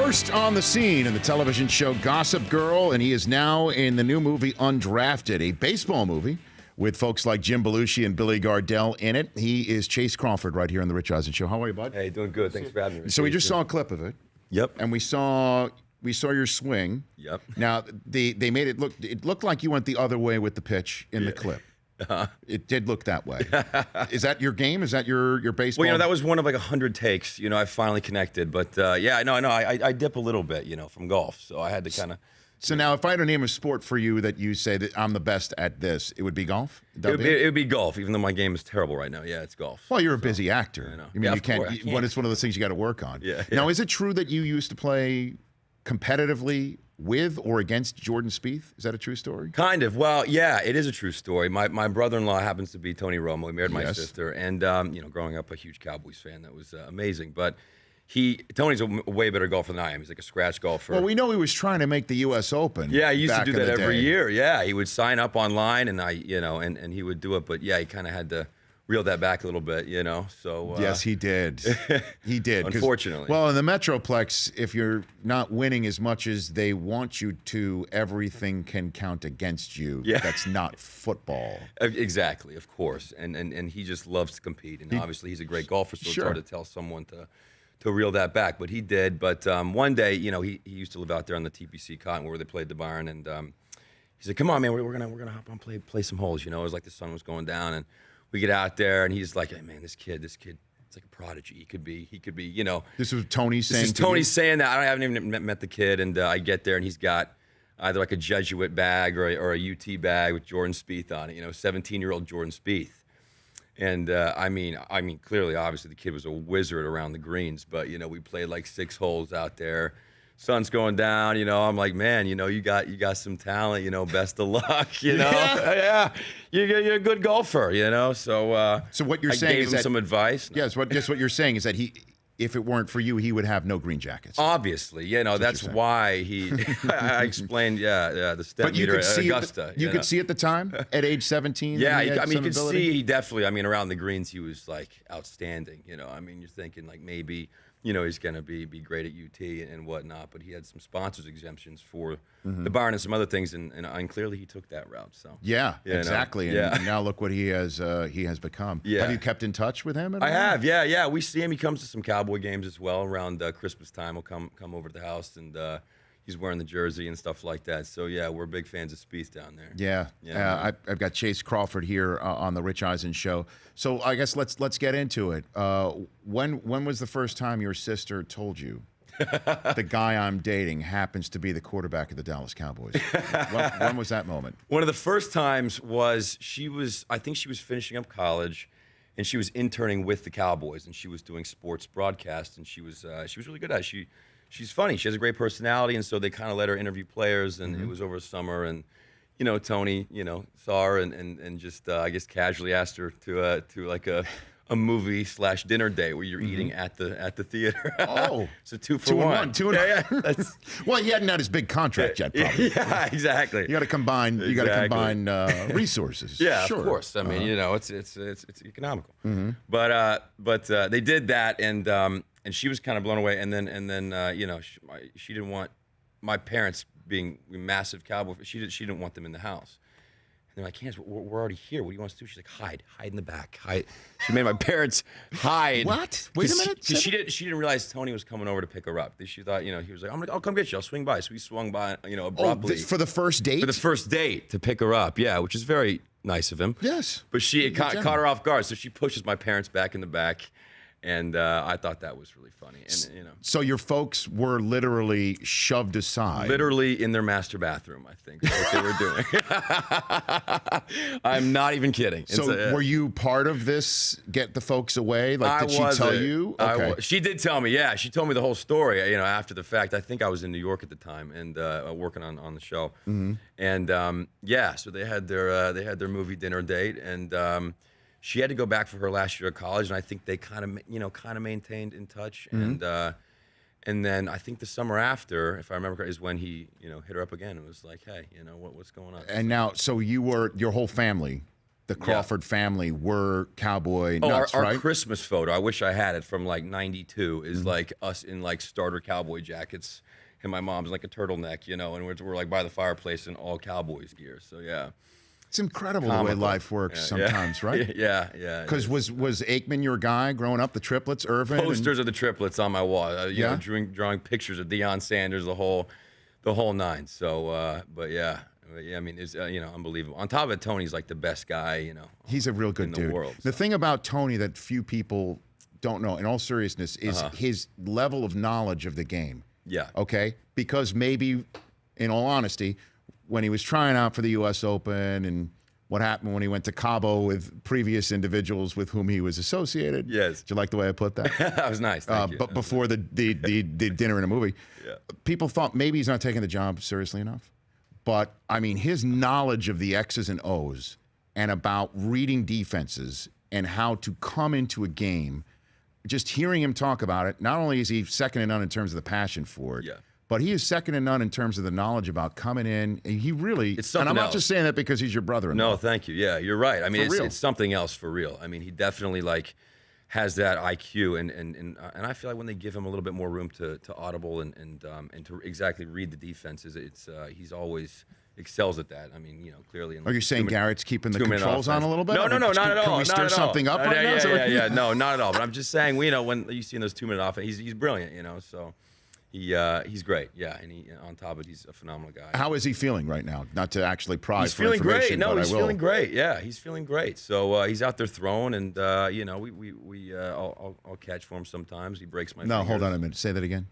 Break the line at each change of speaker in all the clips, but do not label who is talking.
First on the scene in the television show Gossip Girl, and he is now in the new movie Undrafted, a baseball movie with folks like Jim Belushi and Billy Gardell in it. He is Chace Crawford right here on the Rich Eisen Show. How are you, bud?
Hey, doing good. Thanks for having me.
So we just saw a clip of it.
Yep.
And we saw your swing.
Yep.
Now they made it looked like you went the other way with the pitch in the clip. It did look that way. Is that your game? Is that your baseball?
Well, that was one of like 100 takes. I finally connected. But yeah, no, I dip a little bit, from golf. So I had to kind of.
So now, if I had to name a sport for you that you say that I'm the best at this, it would be golf?
It would be golf, even though my game is terrible right now. Yeah, it's golf.
Well, you're a busy actor.
I know.
I mean, you can't. It's one of those things you got to work on.
Yeah.
Now, is it true that you used to play competitively with or against Jordan Spieth? Is that a true story?
Kind of. Well, yeah, it is a true story. My brother-in-law happens to be Tony Romo. He married my sister, and growing up a huge Cowboys fan, that was amazing. But Tony's a way better golfer than I am. He's like a scratch golfer.
Well, we know he was trying to make the U.S. Open.
Yeah, he used to do that every
day.
year. Yeah, he would sign up online, and and he would do it. But yeah, he kind of had to reel that back a little bit, So
yes, he did. He did.
Unfortunately.
Well, in the Metroplex, if you're not winning as much as they want you to, everything can count against you.
Yeah.
That's not football.
Exactly, of course. And he just loves to compete. And obviously, he's a great golfer, so
Sure.
it's hard to tell someone to reel that back. But he did. But one day, he used to live out there on the TPC Cotton where they played the barn, and he said, "Come on, man, we're gonna hop on play some holes." It was like the sun was going down, and we get out there, and he's like, "Hey, man, this kid, it's like a prodigy. He could be,
This was Tony saying.
This is Tony saying that. I haven't even met the kid, and I get there, and he's got either like a Jesuit bag or a UT bag with Jordan Spieth on it. 17-year-old Jordan Spieth. And I mean, clearly, obviously, the kid was a wizard around the greens. But we played like 6 holes out there. Sun's going down. I'm like, man, you got some talent. Best of luck. Yeah, you're a good golfer. So
what you're
I
saying
gave
is
him
that
some advice.
Yes, what you're saying is that if it weren't for you, he would have no green jackets.
Obviously, that's why he. I explained, the step meter at Augusta.
You could see at the time, at age 17.
Yeah,
you
could see he definitely. Around the greens, he was like outstanding. You're thinking like maybe he's gonna be great at UT and whatnot. But he had some sponsors exemptions for the barn and some other things, and clearly he took that route. So
yeah, exactly. And now look what he has become.
Yeah.
Have you kept in touch with him?
I have. Yeah. We see him. He comes to some Cowboy games as well around Christmas time. He'll come over to the house, and he's wearing the jersey and stuff like that. So yeah, we're big fans of Spieth down there.
Yeah. I've got Chace Crawford here on the Rich Eisen Show. So I guess let's get into it. When was the first time your sister told you the guy I'm dating happens to be the quarterback of the Dallas Cowboys? When was that moment?
One of the first times was I think she was finishing up college, and she was interning with the Cowboys, and she was doing sports broadcast, and she was really good at it. She's funny. She has a great personality, and so they kind of let her interview players, and it was over summer, and Tony, saw her and just I guess casually asked her to like a movie / dinner date where you're eating at the theater.
Oh,
so 2 for 1.
Yeah. Well, he hadn't had his big contract yet. Probably.
Yeah, exactly.
You got to combine. You got to combine resources.
Yeah,
sure.
Of course. I mean, it's economical. But they did that, and she was kind of blown away. And then she didn't want my parents being massive Cowboy. She didn't want them in the house. They're like, "Hans, we're already here. What do you want us to do?" She's like, hide in the back. Hide. She made my parents hide.
What? Wait a minute.
Because she didn't realize Tony was coming over to pick her up. She thought, he was like, I'll come get you. I'll swing by. So we swung by, abruptly.
For the first date?
For the first date to pick her up, yeah, which is very nice of him.
Yes.
But she caught her off guard, so she pushes my parents back in the back. And I thought that was really funny. And
so your folks were literally shoved aside.
Literally in their master bathroom, I think, is what they were doing. I'm not even kidding.
So were you part of this? Get the folks away? Like, did she tell you? Okay.
She did tell me. Yeah, she told me the whole story. After the fact, I think I was in New York at the time and working on the show. And so they had their movie dinner date and. She had to go back for her last year of college, and I think they kind of maintained in touch. And then I think the summer after, if I remember correctly, is when he hit her up again and was like, "Hey, what's going on?"
And now, so your whole family the Crawford family were cowboy nuts,
our
right?
Christmas photo, I wish I had it, from like '92, is like us in like starter cowboy jackets, and my mom's like a turtleneck, you know, and we're like by the fireplace in all Cowboys gear. So yeah,
It's incredible the way
comical.
life works sometimes, right?
Yeah.
Because was Aikman your guy growing up? The triplets, Irvin,
Posters of the triplets on my wall. You
Yeah?
know, drawing pictures of Deion Sanders, the whole nine. So, but yeah, I mean, it's you know, unbelievable. On top of it, Tony's like the best guy, you know.
He's a real good
in the
dude.
world,
The
so.
thing about Tony that few people don't know, in all seriousness, is his level of knowledge of the game.
Yeah.
Okay? Because maybe, in all honesty, when he was trying out for the U.S. Open and what happened when he went to Cabo with previous individuals with whom he was associated.
Yes.
Did you like the way I put that?
That was nice. Thank you.
But before the dinner and a movie, people thought maybe he's not taking the job seriously enough. But, I mean, his knowledge of the X's and O's and about reading defenses and how to come into a game, just hearing him talk about it, not only is he second to none in terms of the passion for it, but he is second to none in terms of the knowledge about coming in. He really,
It's something
and I'm not
else.
just saying that because he's your brother-in-law.
No, thank you. Yeah, you're right. I mean,
For real.
it's something else for real. I mean, he definitely like has that IQ, and I feel like when they give him a little bit more room to audible and to exactly read the defenses, it's he's always excels at that. I mean, you know, clearly.
Are you saying Garrett's keeping the
2-minute
controls on
offense.
a little bit?
No,
I mean,
not at all.
Can we
not
stir
at all.
something up right now? Is that what-
Yeah. No, not at all. But I'm just saying, you know, when you see those 2-minute offense, he's brilliant, you know. So he's great. Yeah, and on top of it, he's a phenomenal guy.
How is he feeling right now? Not to actually pry
He's
for
feeling great.
information,
No,
but
he's
I will.
feeling great. Yeah, he's feeling great. So he's out there throwing, and you know, I'll catch for him sometimes. He breaks my.
No,
fingers.
hold on a minute. Say that again.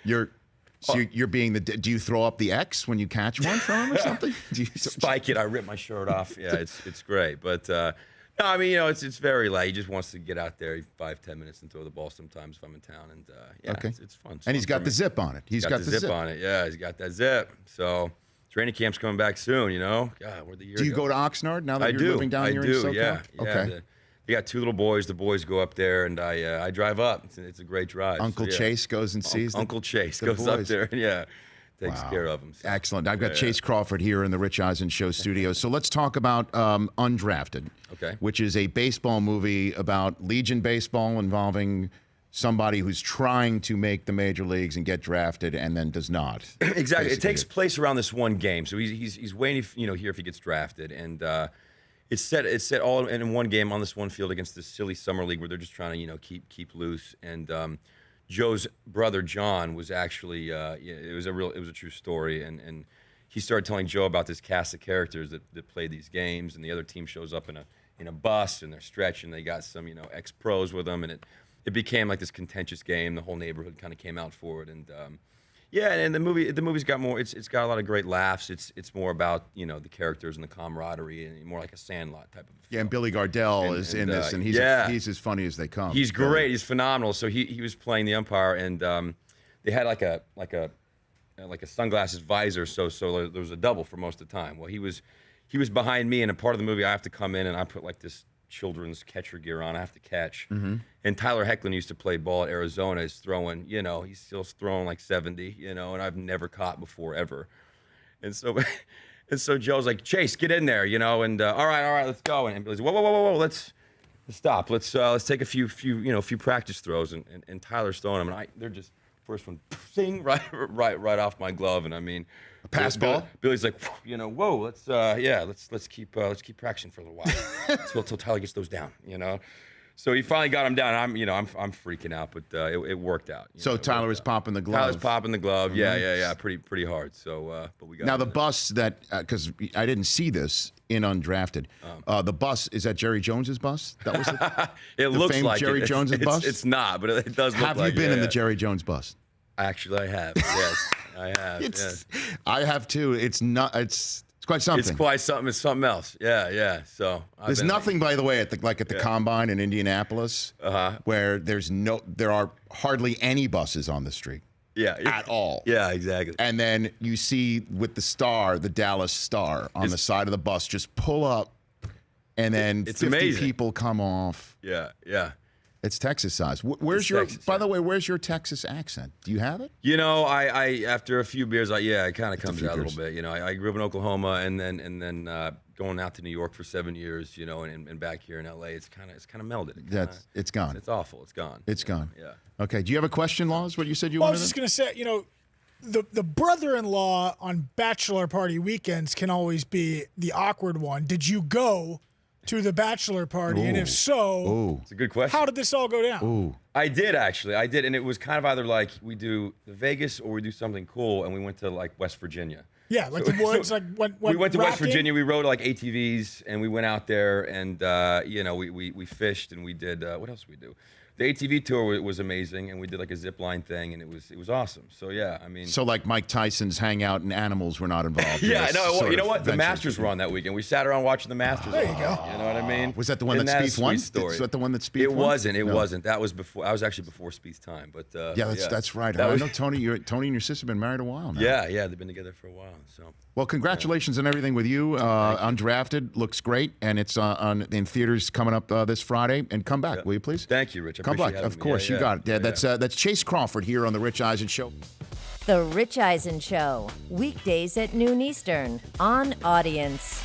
You're being the. Do you throw up the X when you catch one from him or something? Do you,
Spike it. I rip my shirt off. Yeah, it's great. But no, I mean, you know, it's very light. He just wants to get out there 5-10 minutes and throw the ball sometimes if I'm in town, and yeah,
Okay.
it's fun. It's
and he's
fun
got
for
the
me.
zip on it. He's got the zip
on it. Yeah, he's got that zip. So training camp's coming back soon. You know, God, where'd the year
Do you
go?
go to Oxnard now that
I
you're
do.
living down
I
here
do.
in SoCal?
Yeah.
Okay.
They got 2 little boys. The boys go up there, and I drive up. It's a great drive.
Uncle
So, yeah.
Chase goes and sees them?
Uncle Chase
the
goes up
boys.
there. And, yeah, takes
Wow.
care of them. So.
Excellent. I've got Chace Crawford here in the Rich Eisen Show studio. So let's talk about Undrafted,
Okay.
which is a baseball movie about Legion baseball involving somebody who's trying to make the major leagues and get drafted and then does not.
Exactly. It
Basically.
takes place around this one game. So he's waiting, you know, here if he gets drafted, and it's set all in one game on this one field against this silly summer league where they're just trying to, you know, keep loose. And Joe's brother John was actually it was a true story, and he started telling Joe about this cast of characters that play these games, and the other team shows up in a bus and they're stretching. They got some, you know, ex-pros with them, and it became like this contentious game. The whole neighborhood kind of came out for it, and yeah, and the movie's got more. It's got a lot of great laughs. It's more about, you know, the characters and the camaraderie, and more like a Sandlot type of.
Yeah, and Billy Gardell is in this, and he's as funny as they come.
He's great. He's phenomenal. So he was playing the umpire, and they had like a sunglasses visor. So there was a double for most of the time. Well, he was behind me, and a part of the movie I have to come in, and I put like this children's catcher gear on. I have to catch. And Tyler Hecklin used to play ball at Arizona. Is throwing, you know, he's still throwing like 70, you know, and I've never caught before ever. And so Joe's like, Chase, get in there, you know, and all right, let's go. And Billy's, whoa, let's stop. Let's take a few practice throws. And Tyler's throwing them, and they're just first one, sing right off my glove. And I mean,
a pass ball.
Billy's like, you know, whoa, let's keep practicing for a little while until Tyler gets those down, you know. So he finally got him down. I'm freaking out, but it worked out.
So Tyler was popping the glove.
Tyler's popping the glove. Yeah, pretty hard. So, but we got
Now
him
the
there.
bus that because I didn't see this in Undrafted. The bus is that Jerry Jones's bus? That was it.
It looks
famed
like
Jerry Jones's bus?
It's not, but it does look
Have
like
you been in
yeah.
the Jerry Jones bus?
Actually, I have. Yes, I have. yes.
I have too. It's not. It's quite something.
It's quite something. It's something else. Yeah. So
There's nothing, by the way, at the combine in Indianapolis, where there are hardly any buses on the street.
Yeah.
At all.
Yeah, exactly.
And then you see with the Dallas Star on the side of the bus, just pull up, and then
It's
50
amazing.
people come off.
Yeah.
It's Texas size. Where's
It's
your?
Texas,
by
yeah.
the way, where's your Texas accent? Do you have it?
You know, I after a few beers, it kind of comes
few
out a
beers.
little bit. You know, I grew up in Oklahoma, and then going out to New York for 7 years, you know, and back here in LA, it's kind of melded.
It's gone.
It's awful. It's gone.
It's gone.
Yeah.
Okay. Do you have a question, Laws? What you said you
Well, I
wanted?
was just going to say, you know, the brother-in-law on bachelor party weekends can always be the awkward one. Did you go to the bachelor party? And if so,
It's a good question.
how did this all go down?
Ooh.
I did, actually. I did. And it was kind of either like we do Vegas or we do something cool. And we went to like West Virginia.
Yeah, like the woods, like
We went to West
rafting?
Virginia. We rode like ATVs, and we went out there, and you know, we fished, and we did what else did we do? The ATV tour was amazing, and we did like a zip line thing, and it was awesome. So yeah, I mean,
So like Mike Tyson's hangout and animals were not involved. in
yeah,
this
no,
sort
you know
of
what? The
venture.
Masters were on that weekend. We sat around watching the Masters.
There you go.
You know what I mean?
Was that the one
Isn't
that
a
Spieth won?
sweet story?
Is that the one that Spieth
It
won?
wasn't. It
No.
wasn't. That was before. I was actually before Spieth's time. But
Yeah, that's right.
That
I
was-
know Tony. Tony and your sister have been married a while now.
Yeah, they've been together for a while. So
Well, congratulations on everything with you. Undrafted looks great, and it's in theaters coming up this Friday. And come back, will you please?
thank you, Rich. I
Come
appreciate
back,
having
of
me.
course.
Yeah,
You got it.
yeah.
That's Chace Crawford here on the Rich Eisen Show.
The Rich Eisen Show, weekdays at noon Eastern on Audience.